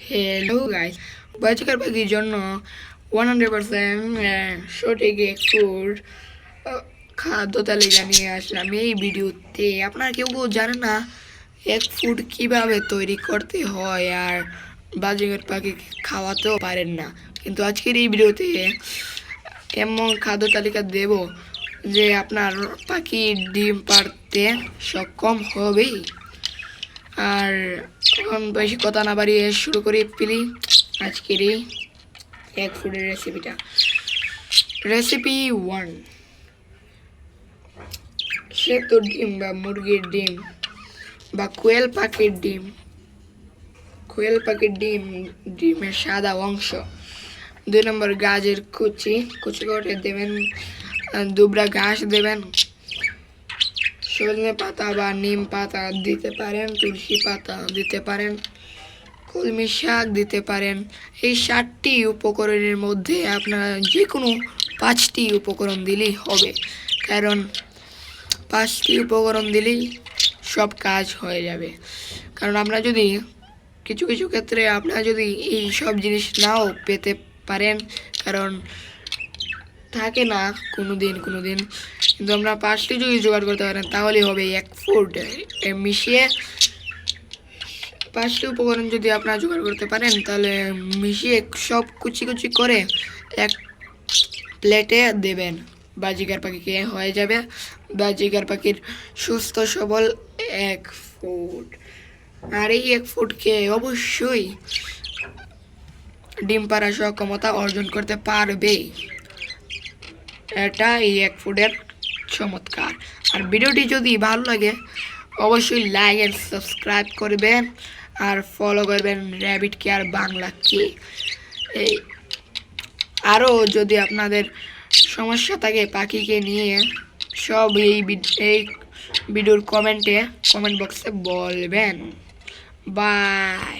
Hello guys, বাজিকার পাখির জন্য 100% সঠিক এক ফুড খাদ্য তালিকা নিয়ে আসলাম এই ভিডিওতে। আপনারা কেউ জানেন না এক ফুড কিভাবে তৈরি করতে হয়, আর বাজিকার পাখিকে খাওয়াতেও পারেন না। কিন্তু আজকের এই ভিডিওতে এমন খাদ্য তালিকা দেব যে আপনার পাখি ডিম পাড়তে সক্ষম হবেই। আর এখন বেশি কথা না বাড়িয়ে শুরু করি প্লি আজকের এই এক ফুডের রেসিপিটা। রেসিপি 1, সেদ্ধ ডিম বা মুরগির ডিম বা কোয়েল পাখির ডিম, ডিমের সাদা অংশ। 2 নম্বর, গাজর কুচি করে দেবেন, দুবরা ঘাস দেবেন, সজনে পাতা বা নিম পাতা দিতে পারেন, তুলসী পাতা দিতে পারেন, কলমি শাক দিতে পারেন। এই 7টি উপকরণের মধ্যে আপনারা যে কোনো 5টি উপকরণ দিলেই হবে, কারণ 5টি উপকরণ দিলেই সব কাজ হয়ে যাবে। কারণ আমরা যদি কিছু ক্ষেত্রে আপনারা যদি এই সব জিনিস নাও পেতে পারেন, কারণ থাকে না কোনো দিন, কিন্তু আমরা 5টি যদি জোগাড় করতে পারেন তাহলেই হবে এক ফুড মিশিয়ে। 5টি উপকরণ যদি আপনারা জোগাড় করতে পারেন তাহলে মিশিয়ে সব কুচি করে এক প্লেটে দেবেন, বাজিকার পাখিকে হয়ে যাবে বাজিকার পাখির সুস্থ সবল এক ফুড। আর এই এক ফুডকে অবশ্যই ডিম পাড়ার সক্ষমতা অর্জন করতে পারবে। এটা এই এক ফুডের চমৎকার। আর ভিডিওটি যদি ভালো লাগে অবশ্যই লাইক এন্ড সাবস্ক্রাইব করবেন আর ফলো করবেন র্যাবিট কেয়ার বাংলাকে। এই আরও যদি আপনাদের সমস্যা থাকে পাখিকে নিয়ে, সব এই ভিডিওর কমেন্ট বক্সে বলবেন। বাই।